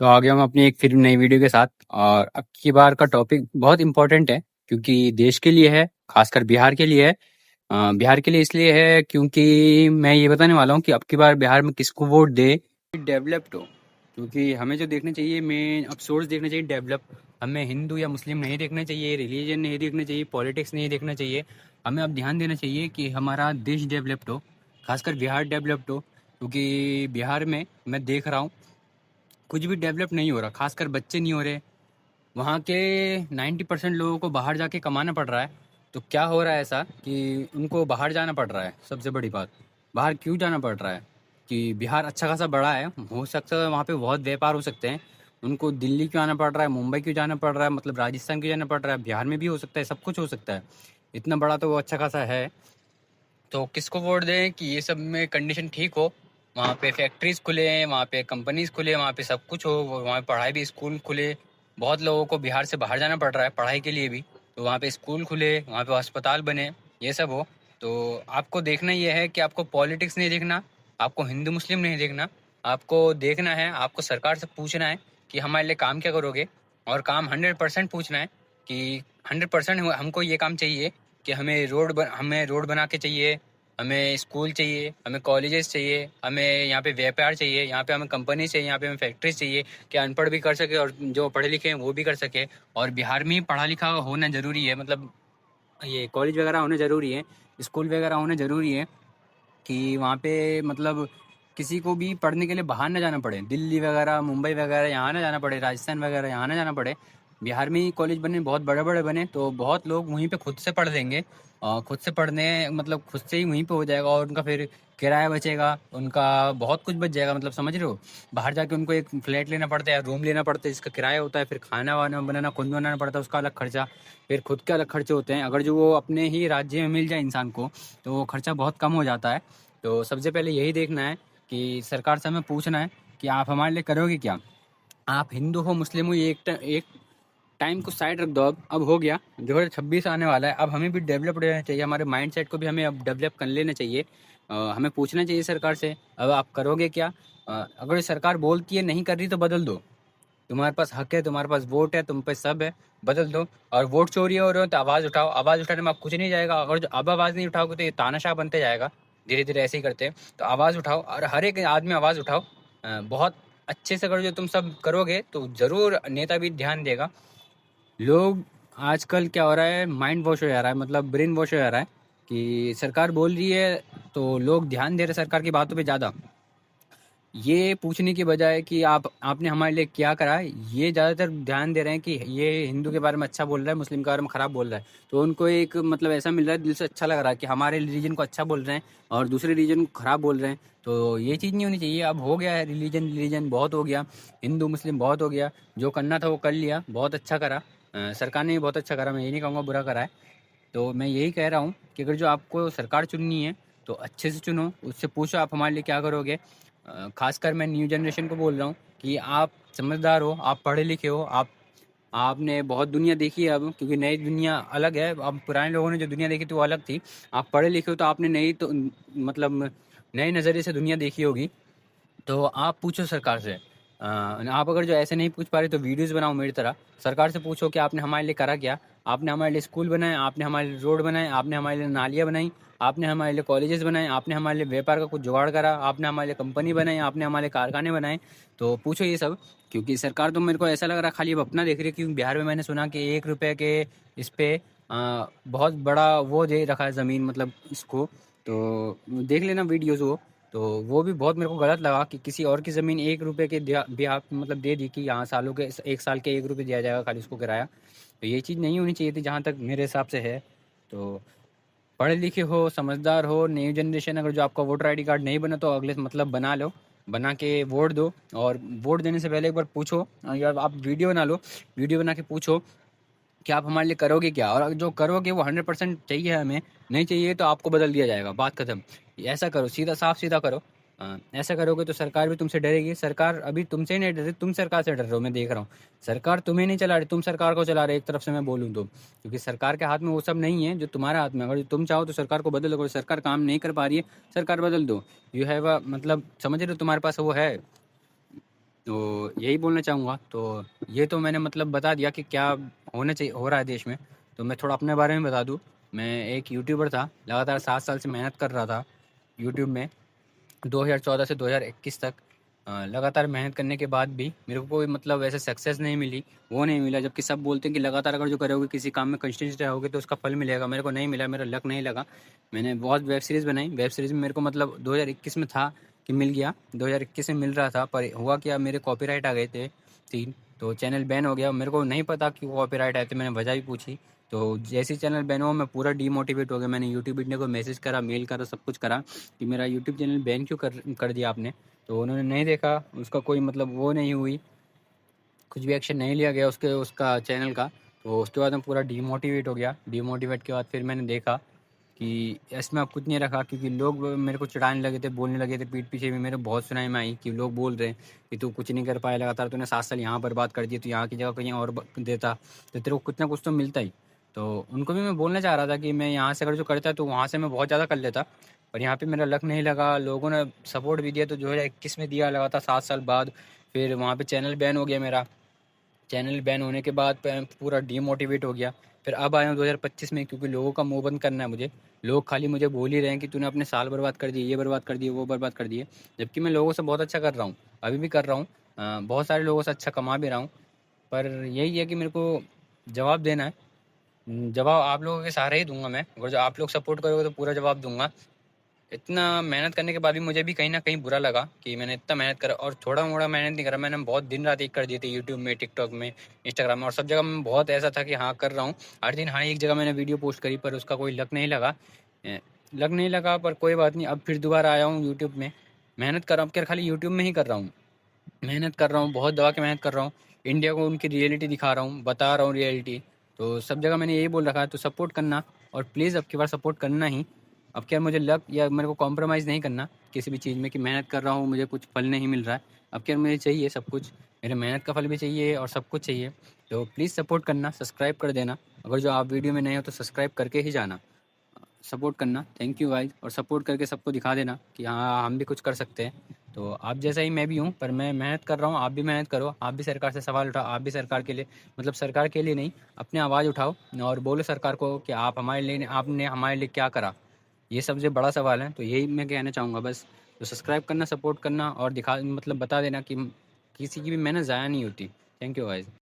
तो आ गया हूँ अपनी एक फिर नई वीडियो के साथ। और अब की बार का टॉपिक बहुत इम्पोर्टेंट है क्योंकि देश के लिए है, खासकर बिहार के लिए है। बिहार के लिए इसलिए है क्योंकि मैं ये बताने वाला हूँ कि अब की बार बिहार में किसको वोट दे डेवलप्ड हो। क्योंकि हमें जो देखना चाहिए, मेन अब सोर्स देखना चाहिए डेवलप। हमें हिंदू या मुस्लिम नहीं देखना चाहिए, रिलीजन नहीं देखना चाहिए, पॉलिटिक्स नहीं देखना चाहिए। हमें अब ध्यान देना चाहिए कि हमारा देश डेवलप्ड हो, खासकर बिहार डेवलप्ड हो। क्योंकि बिहार में मैं देख रहा हूँ कुछ भी डेवलप नहीं हो रहा, खासकर बच्चे नहीं हो रहे। वहाँ के 90% लोगों को बाहर जाके कमाना पड़ रहा है। तो क्या हो रहा है ऐसा कि उनको बाहर जाना पड़ रहा है। सबसे बड़ी बात, बाहर क्यों जाना पड़ रहा है कि बिहार अच्छा खासा बड़ा है, हो सकता है वहाँ पे बहुत व्यापार हो सकते हैं। उनको दिल्ली क्यों आना पड़ रहा है, मुंबई क्यों जाना पड़ रहा है, मतलब राजस्थान क्यों जाना पड़ रहा है, बिहार में भी हो सकता है, सब कुछ हो सकता है। इतना बड़ा तो वो अच्छा खासा है। तो किसको वोट दें कि ये सब में कंडीशन ठीक हो, वहाँ पे फैक्ट्रीज खुले, वहाँ पे कंपनीज खुले, वहाँ पे सब कुछ हो, वहाँ पे पढ़ाई भी, स्कूल खुले। बहुत लोगों को बिहार से बाहर जाना पड़ रहा है पढ़ाई के लिए भी, तो वहाँ पे स्कूल खुले, वहाँ पे अस्पताल बने, ये सब हो। तो आपको देखना ये है कि आपको पॉलिटिक्स नहीं देखना, आपको हिंदू मुस्लिम नहीं देखना, आपको देखना है, आपको सरकार से पूछना है कि हमारे लिए काम क्या करोगे। और काम 100% पूछना है कि 100% हमको ये काम चाहिए कि हमें रोड बना के चाहिए, हमें स्कूल चाहिए, हमें कॉलेजेस चाहिए, हमें यहाँ पे व्यापार चाहिए, यहाँ पे हमें कंपनी चाहिए, यहाँ पे हमें फैक्ट्रीज चाहिए कि अनपढ़ भी कर सके और जो पढ़े लिखे हैं वो भी कर सके। और बिहार में ही पढ़ा लिखा होना ज़रूरी है, मतलब ये कॉलेज वगैरह होना ज़रूरी है, स्कूल वगैरह होना ज़रूरी है कि वहाँ पे मतलब किसी को भी पढ़ने के लिए बाहर ना जाना पड़े, दिल्ली वगैरह, मुंबई वगैरह यहाँ ना जाना पड़े, राजस्थान वगैरह यहाँ ना जाना पड़े। बिहार में ही कॉलेज बने, बहुत बड़े बड़े बने, तो बहुत लोग वहीं पे खुद से पढ़ लेंगे। और खुद से पढ़ने मतलब खुद से ही वहीं पे हो जाएगा, और उनका फिर किराया बचेगा, उनका बहुत कुछ बच जाएगा। मतलब समझ रहे हो, बाहर जाके उनको एक फ्लैट लेना पड़ता है, रूम लेना पड़ता है, जिसका किराया होता है, फिर खाना वाना बनाना खुद बनाना पड़ता है, उसका अलग खर्चा, फिर खुद के अलग खर्चे होते हैं। अगर जो वो अपने ही राज्य में मिल जाए इंसान को तो वो खर्चा बहुत कम हो जाता है। तो सबसे पहले यही देखना है कि सरकार से हमें पूछना है कि आप हमारे लिए करोगे क्या। आप हिंदू हो, मुस्लिम हो, ये एक टाइम को साइड रख दो। अब हो गया, 2026 आने वाला है, अब हमें भी डेवलप रहना चाहिए, हमारे माइंड सेट को भी हमें अब डेवलप कर लेना चाहिए। हमें पूछना चाहिए सरकार से, अब आप करोगे क्या। अगर सरकार बोलती है नहीं कर रही तो बदल दो, तुम्हारे पास हक है, तुम्हारे पास वोट है, तुम पे सब है, बदल दो। और वोट चोरी हो रहे हो तो आवाज़ उठाओ, आवाज़ उठाने में आप कुछ नहीं जाएगा। अगर जो अब आवाज़ नहीं उठाओगे तो ये तानाशाह बनते जाएगा, धीरे धीरे ऐसे ही करते हैं। तो आवाज़ उठाओ और हर एक आदमी आवाज़ उठाओ। बहुत अच्छे से करो, जो तुम सब करोगे तो ज़रूर नेता भी ध्यान देगा। लोग आजकल क्या हो रहा है, माइंड वॉश हो जा रहा है, मतलब ब्रेन वॉश हो जा रहा है कि सरकार बोल रही है तो लोग ध्यान दे रहे सरकार की बातों पे ज़्यादा। ये पूछने की बजाय कि आपने हमारे लिए क्या करा है, ये ज़्यादातर ध्यान दे रहे हैं कि ये हिंदू के बारे में अच्छा बोल रहा है, मुस्लिम के बारे में ख़राब बोल रहा है। तो उनको एक मतलब ऐसा मिल रहा है, दिल से अच्छा लग रहा है कि हमारे रिलीजन को अच्छा बोल रहे हैं और दूसरे रिलीजन को ख़राब बोल रहे हैं। तो ये चीज़ नहीं होनी चाहिए। अब हो गया है, रिलीजन रिलीजन बहुत हो गया, हिंदू मुस्लिम बहुत हो गया, जो करना था वो कर लिया, बहुत अच्छा करा। सरकार ने भी बहुत अच्छा करा, मैं ये नहीं कहूँगा बुरा करा है। तो मैं यही कह रहा हूँ कि अगर जो आपको सरकार चुननी है तो अच्छे से चुनो, उससे पूछो आप हमारे लिए क्या करोगे। खासकर मैं न्यू जनरेशन को बोल रहा हूँ कि आप समझदार हो, आप पढ़े लिखे हो, आपने बहुत दुनिया देखी है अब, क्योंकि नई दुनिया अलग है। अब पुराने लोगों ने जो दुनिया देखी थी वो अलग थी। आप पढ़े लिखे हो तो आपने नई तो मतलब नए नज़रिए से दुनिया देखी होगी। तो आप पूछो सरकार से। आप अगर जो ऐसे नहीं पूछ पा रहे तो वीडियोस बनाओ मेरी तरह, सरकार से पूछो कि आपने हमारे लिए करा क्या। आपने हमारे लिए स्कूल बनाए, आपने हमारे लिए रोड बनाए, आपने हमारे लिए नालियाँ बनाई, आपने हमारे लिए कॉलेजेस बनाए, आपने हमारे लिए व्यापार का कुछ जुगाड़ करा, आपने हमारे लिए कंपनी बनाई, आपने हमारे लिए कारखाने बनाए। तो पूछो ये सब। क्योंकि सरकार तो मेरे को ऐसा लग रहा है खाली अब अपना देख रही है, क्योंकि बिहार में मैंने सुना कि 1 रुपये के इस पे बहुत बड़ा वो दे रखा है ज़मीन, मतलब इसको। तो देख लेना वीडियोज़ वो। तो वो भी बहुत मेरे को गलत लगा कि किसी और की ज़मीन 1 रुपये के भी आप मतलब दे दी कि यहाँ सालों के 1 साल के 1 रुपये दिया जाएगा खाली उसको किराया। तो ये चीज़ नहीं होनी चाहिए थी जहाँ तक मेरे हिसाब से है। तो पढ़े लिखे हो, समझदार हो, न्यू जनरेशन, अगर जो आपका वोटर आईडी कार्ड नहीं बना तो अगले मतलब बना लो, बना के वोट दो। और वोट देने से पहले एक बार पूछो, या आप वीडियो बना लो, वीडियो बना के पूछो कि आप हमारे लिए करोगे क्या। और जो करोगे वो 100% चाहिए हमें, नहीं चाहिए तो आपको बदल दिया जाएगा, बात खत्म। ऐसा करो, सीधा साफ सीधा करो। ऐसा करोगे तो सरकार भी तुमसे डरेगी। सरकार अभी तुमसे ही नहीं डर रही, तुम सरकार से डर रहे हो, मैं देख रहा हूँ। सरकार तुम्हें नहीं चला रही, तुम सरकार को चला रहे, एक तरफ से मैं बोलूँ तो। क्योंकि सरकार के हाथ में वो सब नहीं है जो तुम्हारे हाथ में। अगर तुम चाहो तो सरकार को बदल दो, सरकार काम नहीं कर पा रही है, सरकार बदल दो। यू हैव मतलब समझ रहे हो, तुम्हारे पास वो है, तो यही बोलना चाहूँगा। तो ये तो मैंने मतलब बता दिया कि क्या होना चाहिए हो रहा है देश में। तो मैं थोड़ा अपने बारे में बता दूँ। मैं एक यूट्यूबर था, लगातार 7 साल से मेहनत कर रहा था यूट्यूब में। 2014 से 2021 तक लगातार मेहनत करने के बाद भी मेरे को कोई मतलब ऐसे सक्सेस नहीं मिली, वो नहीं मिला। जबकि सब बोलते हैं कि लगातार अगर जो करोगे, किसी काम में कंसिस्टेंट रहोगे तो उसका फल मिलेगा। मेरे को नहीं मिला, मेरा लक नहीं लगा। मैंने बहुत वेब सीरीज़ बनाई, वेब सीरीज़ में मेरे को मतलब 2021 में था कि मिल गया, 2021 में मिल रहा था। पर हुआ क्या, मेरे कॉपीराइट आ गए थे 3, तो चैनल बैन हो गया। मेरे को नहीं पता कि कॉपीराइट आए थे, मैंने वजह भी पूछी। तो जैसे ही चैनल बैन हुआ मैं पूरा डीमोटिवेट हो गया। मैंने यूट्यूब इंडिया को मैसेज करा, मेल करा, सब कुछ करा कि मेरा यूट्यूब चैनल बैन क्यों कर दिया आपने। तो उन्होंने नहीं देखा, उसका कोई मतलब वो नहीं हुई, कुछ भी एक्शन नहीं लिया गया उसका चैनल का। तो उसके बाद मैं पूरा डीमोटिवेट हो गया। डीमोटिवेट के बाद फिर मैंने देखा कि इसमें अब कुछ नहीं रखा, क्योंकि लोग मेरे को चिढ़ाने लगे थे, बोलने लगे थे पीठ पीछे भी। मेरे बहुत सुनाई में आई कि लोग बोल रहे हैं कि तू कुछ नहीं कर पाया, लगातार तूने 7 साल यहाँ बर्बाद कर दिए, तो यहाँ की जगह कहीं और देता तो तेरे को कुछ ना कुछ तो मिलता ही। तो उनको भी मैं बोलना चाह रहा था कि मैं यहाँ से अगर जो करता तो वहाँ से मैं बहुत ज़्यादा कर लेता, पर यहाँ पे मेरा लक नहीं लगा। लोगों ने सपोर्ट भी दिया, तो 2021 में दिया लगातार 7 साल बाद। फिर वहाँ पे चैनल बैन हो गया मेरा। चैनल बैन होने के बाद पूरा डीमोटिवेट हो गया। फिर अब आया हूँ 2025 में, क्योंकि लोगों का मुंह बंद करना है मुझे। लोग खाली मुझे बोल ही रहे हैं कि तूने अपने साल बर्बाद कर दिए, ये बर्बाद कर दिए, वो बर्बाद कर दिए। जबकि मैं लोगों से बहुत अच्छा कर रहा हूँ, अभी भी कर रहा हूँ। बहुत सारे लोगों से अच्छा कमा भी रहा हूँ। पर यही है कि मेरे को जवाब देना है। जवाब आप लोगों के सहारे ही दूंगा मैं। अगर जो आप लोग सपोर्ट करोगे तो पूरा जवाब दूंगा। इतना मेहनत करने के बाद भी मुझे भी कहीं न कहीं बुरा लगा कि मैंने इतना मेहनत करा, और थोड़ा-मोड़ा मेहनत नहीं करा। मैंने बहुत दिन-रात एक कर दिए थे यूट्यूब में, टिकटॉक में, इंस्टाग्राम में, और सब जगह मैं बहुत ऐसा था कि हाँ, कर रहा हूँ। हर दिन हाँ, एक जगह मैंने वीडियो पोस्ट करी, पर उसका कोई लक नहीं लगा। लक नहीं लगा, पर कोई बात नहीं। अब फिर दोबारा आया हूँ यूट्यूब में, मेहनत कर रहा हूँ। अब क्या खाली यूट्यूब में ही कर रहा हूँ, मेहनत कर रहा हूँ, बहुत दबा के मेहनत कर रहा हूँ। इंडिया को उनकी रियलिटी दिखा रहा हूँ, बता रहा हूँ रियलिटी। तो सब जगह मैंने यही बोल रखा है, तो सपोर्ट करना, और प्लीज़ अब की बार सपोर्ट करना ही। अब क्या, मुझे लक या मेरे को कॉम्प्रोमाइज़ नहीं करना किसी भी चीज़ में कि मेहनत कर रहा हूँ, मुझे कुछ फल नहीं मिल रहा है। अब क्या, मुझे चाहिए सब कुछ, मेरे मेहनत का फल भी चाहिए और सब कुछ चाहिए। तो प्लीज़ सपोर्ट करना, सब्सक्राइब कर देना। अगर जो आप वीडियो में नए हो तो सब्सक्राइब करके ही जाना, सपोर्ट करना। थैंक यू गाइस, और सपोर्ट करके सबको दिखा देना कि हाँ, हम भी कुछ कर सकते हैं। तो आप जैसा ही मैं भी हूँ, पर मैं मेहनत कर रहा हूँ, आप भी मेहनत करो। आप भी सरकार से सवाल उठाओ, आप भी सरकार के लिए, मतलब सरकार के लिए नहीं, अपनी आवाज़ उठाओ और बोलो सरकार को कि आप हमारे लिए, आपने हमारे लिए क्या करा। ये सबसे बड़ा सवाल है, तो यही मैं कहना चाहूँगा बस। तो सब्सक्राइब करना, सपोर्ट करना, और दिखा मतलब बता देना कि किसी की भी मेहनत ज़ाया नहीं होती। Thank you guys.